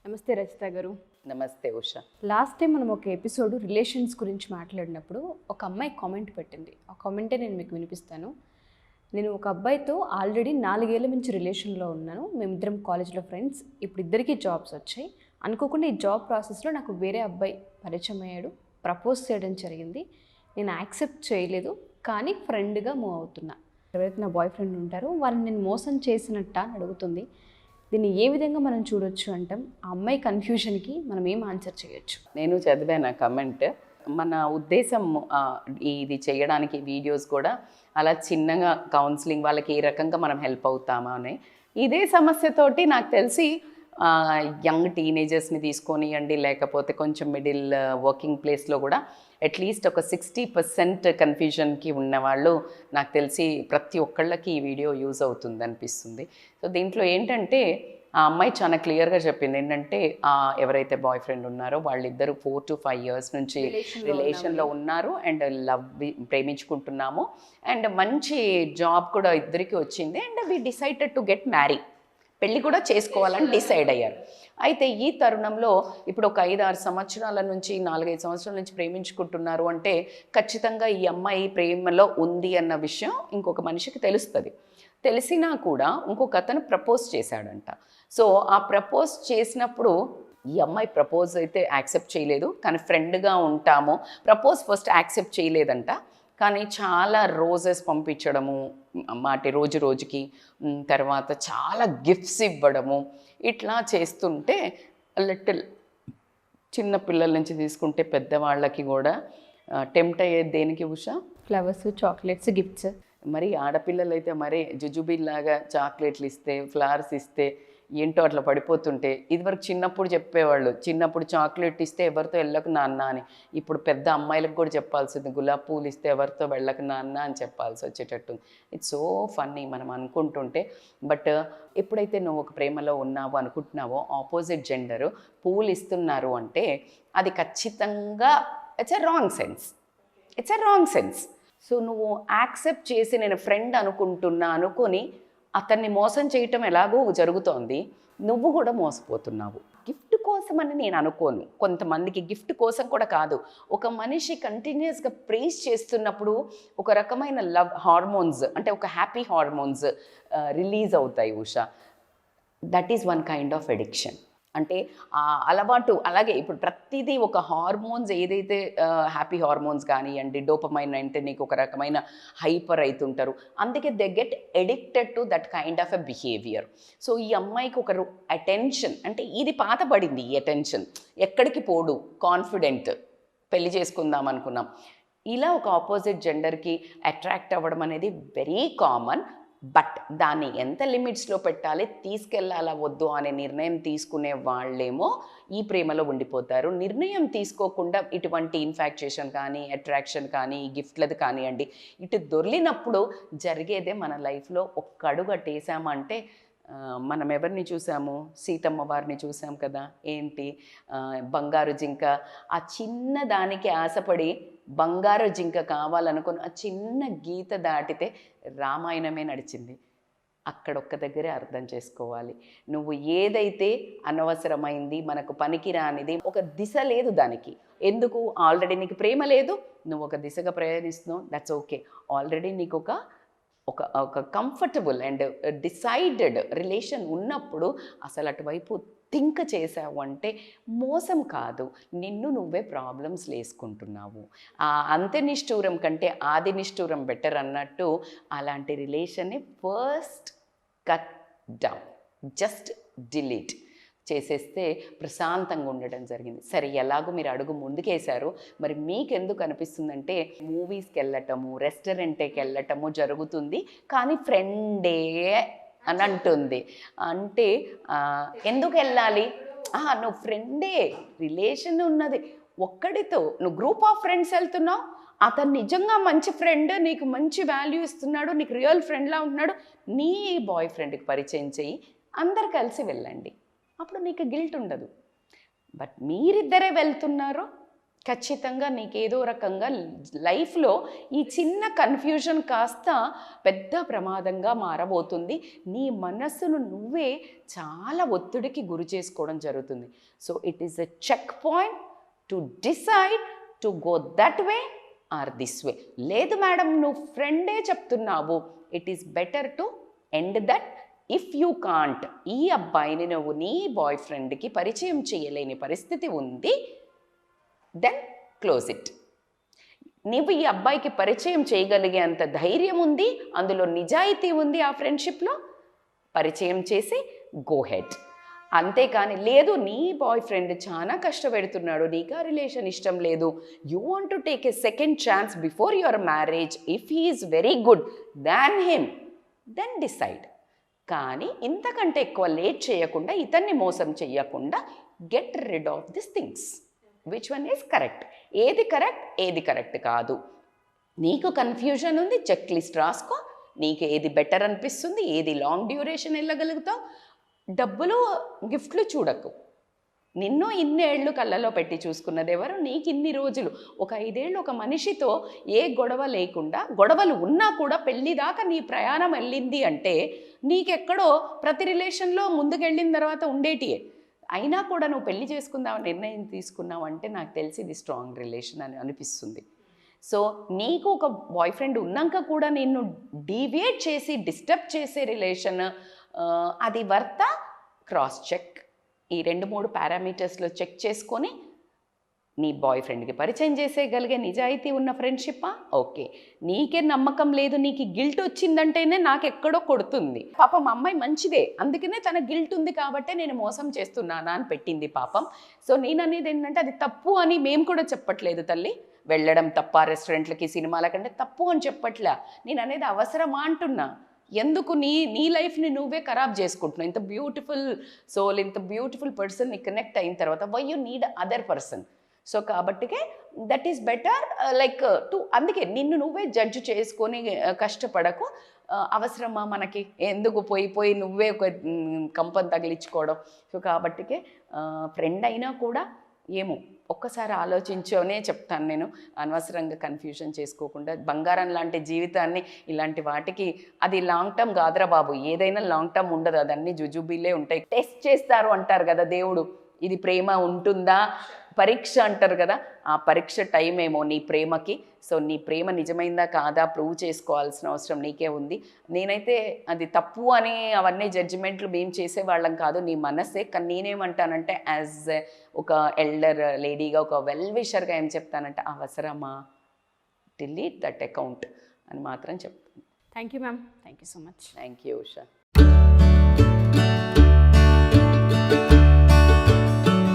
నమస్తే రచిత గారు. నమస్తే ఉషా. లాస్ట్ టైం మనం ఒక ఎపిసోడ్ రిలేషన్స్ గురించి మాట్లాడినప్పుడు ఒక అమ్మాయి కామెంట్ పెట్టింది. ఆ కామెంటే నేను మీకు వినిపిస్తాను. నేను ఒక అబ్బాయితో ఆల్రెడీ 4 ఏళ్ల నుంచి రిలేషన్లో ఉన్నాను. మేమిద్దరం కాలేజ్లో ఫ్రెండ్స్. ఇప్పుడు ఇద్దరికీ జాబ్స్ వచ్చాయి. అనుకోకుండా ఈ జాబ్ ప్రాసెస్లో నాకు వేరే అబ్బాయి పరిచయం అయ్యాడు. ప్రపోజ్ చేయడం జరిగింది. నేను యాక్సెప్ట్ చేయలేదు, కానీ ఫ్రెండ్గా మూవ్ అవుతున్నా. ఎవరైతే నా బాయ్ ఫ్రెండ్ ఉంటారో వాళ్ళని నేను మోసం చేసినట్ట అని అడుగుతుంది. దీన్ని ఏ విధంగా మనం చూడొచ్చు అంటాం? ఆ అమ్మాయి కన్ఫ్యూజన్కి మనం ఏం ఆన్సర్ చేయొచ్చు? నేను చదివాను ఆ కమెంట్. మన ఉద్దేశం ఇది చేయడానికి వీడియోస్ కూడా అలా చిన్నగా కౌన్సిలింగ్ వాళ్ళకి ఏ రకంగా మనం హెల్ప్ అవుతామా అని. ఇదే సమస్యతోటి నాకు తెలిసి యంగ్ టీనేజర్స్ని తీసుకొనియండి, లేకపోతే కొంచెం మిడిల్ వర్కింగ్ ప్లేస్లో కూడా అట్లీస్ట్ ఒక 60% కన్ఫ్యూజన్కి ఉన్నవాళ్ళు నాకు తెలిసి ప్రతి ఒక్కళ్ళకి ఈ వీడియో యూజ్ అవుతుంది అనిపిస్తుంది. సో దీంట్లో ఏంటంటే ఆ అమ్మాయి చాలా క్లియర్గా చెప్పింది ఏంటంటే ఎవరైతే బాయ్ ఫ్రెండ్ ఉన్నారో వాళ్ళిద్దరూ 4 to 5 years నుంచి రిలేషన్లో ఉన్నారు అండ్ ప్రేమించుకుంటున్నాము అండ్ మంచి జాబ్ కూడా ఇద్దరికి వచ్చింది and we decided to get marry, పెళ్ళి కూడా చేసుకోవాలని డిసైడ్ అయ్యారు. అయితే ఈ తరుణంలో ఇప్పుడు ఒక 5-6 సంవత్సరాల నుంచి 4-5 సంవత్సరాల నుంచి ప్రేమించుకుంటున్నారు అంటే ఖచ్చితంగా ఈ అమ్మాయి ప్రేమలో ఉంది అన్న విషయం ఇంకొక మనిషికి తెలుస్తుంది. తెలిసినా కూడా ఇంకొక అతను ప్రపోజ్ చేశాడంట. సో ఆ ప్రపోజ్ చేసినప్పుడు ఈ అమ్మాయి ప్రపోజ్ అయితే యాక్సెప్ట్ చేయలేదు, కానీ ఫ్రెండ్గా ఉంటాము. ప్రపోజ్ ఫస్ట్ యాక్సెప్ట్ చేయలేదంట, కానీ చాలా రోజెస్ పంపించడము, రోజు రోజుకి తర్వాత చాలా గిఫ్ట్స్ ఇవ్వడము, ఇట్లా చేస్తుంటే లిటిల్ చిన్న పిల్లల నుంచి తీసుకుంటే పెద్దవాళ్ళకి కూడా టెంప్ట్ అయ్యేది దేనికి ఉషా? Flowers, chocolates, gifts. మరి ఆడపిల్లలు అయితే మరీ జుజుబిల్లాగా చాక్లెట్లు ఇస్తే, ఫ్లవర్స్ ఇస్తే ఏంటో అట్లా పడిపోతుంటే, ఇదివరకు చిన్నప్పుడు చెప్పేవాళ్ళు చిన్నప్పుడు చాక్లెట్ ఇస్తే ఎవరితో వెళ్ళకు నాన్న అని. ఇప్పుడు పెద్ద అమ్మాయిలకు కూడా చెప్పాల్సింది, గులాబీ పూలు ఇస్తే ఎవరితో వెళ్ళకు నాన్న అని చెప్పాల్సి వచ్చేటట్టు. ఇట్స్ సో ఫన్నీ మనం అనుకుంటుంటే. బట్ ఎప్పుడైతే నువ్వు ఒక ప్రేమలో ఉన్నావో అనుకుంటున్నావో ఆపోజిట్ జెండర్ పూలు ఇస్తున్నారు అంటే అది ఖచ్చితంగా it's a wrong sense. So నువ్వు యాక్సెప్ట్ చేసి నేను ఫ్రెండ్ అనుకుంటున్నా అనుకొని అతన్ని మోసం చేయటం ఎలాగో జరుగుతోంది, నువ్వు కూడా మోసపోతున్నావు. గిఫ్ట్ కోసమని నేను అనుకోను. కొంతమందికి గిఫ్ట్ కోసం కూడా కాదు, ఒక మనిషి కంటిన్యూస్గా ప్రేజ్ చేస్తున్నప్పుడు ఒక రకమైన లవ్ హార్మోన్స్, అంటే ఒక హ్యాపీ హార్మోన్స్ రిలీజ్ అవుతాయి Usha. That is one kind of addiction. అంటే ఆ అలవాటు. అలాగే ఇప్పుడు ప్రతిదీ ఒక హార్మోన్స్ ఏదైతే హ్యాపీ హార్మోన్స్ కానివ్వండి, డోపమైన్ అంటే నీకు ఒక రకమైన హైపర్ అవుతుంటారు, అందుకే they get addicted to that kind of a behaviour. So ఈ అమ్మాయికి ఒక అటెన్షన్, అంటే ఇది పాతబడింది. ఈ అటెన్షన్ ఎక్కడికి పోడు, కాన్ఫిడెంట్, పెళ్లి చేసుకుందాం అనుకున్నాం, ఇలా ఒక ఆపోజిట్ జెండర్కి అట్రాక్ట్ అవ్వడం అనేది వెరీ కామన్. బట్ దాన్ని ఎంత లిమిట్స్లో పెట్టాలి, తీసుకెళ్ళాలా వద్దు అనే నిర్ణయం తీసుకునే వాళ్ళేమో ఈ ప్రేమలో ఉండిపోతారు. నిర్ణయం తీసుకోకుండా ఇటువంటి ఇన్ఫాక్చుయేషన్ కానీ, అట్రాక్షన్ కానీ, గిఫ్ట్లది కానివ్వండి, ఇటు దొర్లినప్పుడు జరిగేదే మన లైఫ్లో. ఒక్క అడుగు అట్టేసామంటే మనం ఎవరిని చూసాము? సీతమ్మ వారిని చూసాం కదా. ఏంటి బంగారు జింక, ఆ చిన్న దానికి ఆశపడి బంగారు జింక కావాలనుకుని ఆ చిన్న గీత దాటితే రామాయణమే నడిచింది. అక్కడొక్క దగ్గరే అర్థం చేసుకోవాలి. నువ్వు ఏదైతే అనవసరమైంది, మనకు పనికిరానిది, ఒక దిశ లేదు దానికి. ఎందుకు? ఆల్రెడీ నీకు ప్రేమ లేదు, నువ్వు ఒక దిశగా ప్రయాణిస్తున్నావు, దట్స్ ఓకే. ఆల్రెడీ నీకు ఒక కంఫర్టబుల్ అండ్ డిసైడెడ్ రిలేషన్ ఉన్నప్పుడు అసలు అటువైపు థింక్ చేసావు అంటే మోసం కాదు, నిన్ను నువ్వే ప్రాబ్లమ్స్ వేసుకుంటున్నావు. అంత్య నిష్ఠూరం కంటే ఆది నిష్ఠూరం బెటర్ అన్నట్టు అలాంటి రిలేషన్ని first cut down, just delete చేసేస్తే ప్రశాంతంగా ఉండడం జరిగింది. సరే, ఎలాగో మీరు అడుగు ముందుకేశారు, మరి మీకెందుకు అనిపిస్తుందంటే మూవీస్కి వెళ్ళటము, రెస్టారెంట్కి వెళ్ళటము జరుగుతుంది, కానీ ఫ్రెండే అని అంటుంది. అంటే ఎందుకు వెళ్ళాలి? నువ్వు ఫ్రెండే, రిలేషన్ ఉన్నది ఒక్కడితో, నువ్వు గ్రూప్ ఆఫ్ ఫ్రెండ్స్ వెళ్తున్నావు, అతను నిజంగా మంచి ఫ్రెండ్, నీకు మంచి వాల్యూ ఇస్తున్నాడు, నీకు రియల్ ఫ్రెండ్లా ఉంటున్నాడు, నీ బాయ్ ఫ్రెండ్కి పరిచయం చేయి, అందరు కలిసి వెళ్ళండి, అప్పుడు నీకు గిల్ట్ ఉండదు. బట్ మీరిద్దరే వెళ్తున్నారు, ఖచ్చితంగా నీకేదో రకంగా లైఫ్లో ఈ చిన్న కన్ఫ్యూజన్ కాస్త పెద్ద ప్రమాదంగా మారబోతుంది. నీ మనస్సును నువ్వే చాలా ఒత్తిడికి గురి చేసుకోవడం జరుగుతుంది. So it is a check point to decide to go that way or this way. లేదు మేడం నువ్వు ఫ్రెండే చెప్తున్నావు, it is better to end that. If you can't, ఈ అబ్బాయిని నువ్వు నీ బాయ్ ఫ్రెండ్కి పరిచయం చేయలేని పరిస్థితి ఉంది, దెన్ క్లోజ్ ఇట్. నువ్వు ఈ అబ్బాయికి పరిచయం చేయగలిగే అంత ధైర్యం ఉంది, అందులో నిజాయితీ ఉంది ఆ ఫ్రెండ్షిప్లో, పరిచయం చేసి గో హెడ్. అంతేకాని లేదు నీ బాయ్ ఫ్రెండ్ చాలా కష్టపెడుతున్నాడు, నీకు ఆ రిలేషన్ ఇష్టం లేదు, you want to take a second chance before your marriage, if he is very good than him, then decide. కానీ ఇంతకంటే ఎక్కువ లేట్ చేయకుండా, ఇతన్ని మోసం చేయకుండా get rid of this things. Which one is correct, ఏది కరెక్ట్ ఏది కరెక్ట్ కాదు. నీకు కన్ఫ్యూజన్ ఉంది, చెక్ లిస్ట్ రాసుకో, నీకు ఏది బెటర్ అనిపిస్తుంది, ఏది లాంగ్ డ్యూరేషన్ వెళ్ళగలుగుతావు. డబ్బులు గిఫ్ట్లు చూడకు. నిన్ను ఇన్నేళ్ళు కళ్ళలో పెట్టి చూసుకున్నది ఎవరు? నీకు ఇన్ని రోజులు, ఒక 5 ఏళ్ళు ఒక మనిషితో ఏ గొడవ లేకుండా, గొడవలు ఉన్నా కూడా పెళ్ళి దాకా నీ ప్రయాణం వెళ్ళింది అంటే నీకెక్కడో ప్రతి రిలేషన్లో ముందుకెళ్ళిన తర్వాత ఉండేటియే. అయినా కూడా నువ్వు పెళ్లి చేసుకుందామని నిర్ణయం తీసుకున్నావు అంటే నాకు తెలిసి ఇది స్ట్రాంగ్ రిలేషన్ అని అనిపిస్తుంది. సో నీకు ఒక బాయ్ ఫ్రెండ్ ఉన్నాక కూడా నిన్ను డీవియేట్ చేసి డిస్టర్బ్ చేసే రిలేషన్, అది వర్త క్రాస్ చెక్. ఈ 2-3 పారామీటర్స్లో చెక్ చేసుకొని నీ బాయ్ ఫ్రెండ్కి పరిచయం చేసేయగలిగే నిజాయితీ ఉన్న ఫ్రెండ్షిప్పా? ఓకే. నీకే నమ్మకం లేదు, నీకు గిల్ట్ వచ్చిందంటేనే నాకు ఎక్కడో కొడుతుంది. పాపం అమ్మాయి మంచిదే, అందుకనే తన గిల్ట్ ఉంది కాబట్టే నేను మోసం చేస్తున్నానా అని పెట్టింది పాపం. సో నేను అనేది ఏంటంటే అది తప్పు అని మేము కూడా చెప్పట్లేదు తల్లి. వెళ్ళడం తప్ప రెస్టారెంట్లకి సినిమాల కంటే తప్పు అని చెప్పట్లే. నేను అనేది అవసరమా అంటున్నా. ఎందుకు నీ లైఫ్ని నువ్వే ఖరాబ్ చేసుకుంటున్నావు? ఇంత బ్యూటిఫుల్ సోల్, ఇంత బ్యూటిఫుల్ పర్సన్ ని కనెక్ట్ అయిన తర్వాత why you need other person? So కాబట్టికే that is better like to. అందుకే నిన్ను నువ్వే జడ్జ్ చేసుకొని కష్టపడకు. అవసరమా మనకి? ఎందుకు పోయి నువ్వే ఒక కంపని తగిలించుకోవడం? సో కాబట్టికే ఫ్రెండ్ అయినా కూడా ఏమో ఒక్కసారి ఆలోచించోనే చెప్తాను నేను. అనవసరంగా కన్ఫ్యూజన్ చేసుకోకుండా బంగారం లాంటి జీవితాన్ని ఇలాంటి వాటికి, అది లాంగ్ టర్మ్ కాదురా బాబు. ఏదైనా లాంగ్ టర్మ్ ఉండదు, అదన్నీ జుజుబీలే ఉంటాయి. టెస్ట్ చేస్తారు అంటారు కదా దేవుడు, ఇది ప్రేమ ఉంటుందా పరీక్ష అంటారు కదా, ఆ పరీక్ష టైం ఏమో నీ ప్రేమకి. సో నీ ప్రేమ నిజమైందా కాదా ప్రూవ్ చేసుకోవాల్సిన అవసరం నీకే ఉంది. నేనైతే అది తప్పు అని అవన్నీ జడ్జిమెంట్లు మేము చేసేవాళ్ళం కాదు, నీ మనస్సే. కానీ నేనేమంటానంటే యాజ్ ఒక ఎల్డర్ లేడీగా, ఒక వెల్ విషర్గా ఏం చెప్తానంటే అవసరమా, డిలీట్ దట్ అకౌంట్ అని మాత్రం చెప్తాను. Thank you ma'am, thank you so much. Thank you Usha.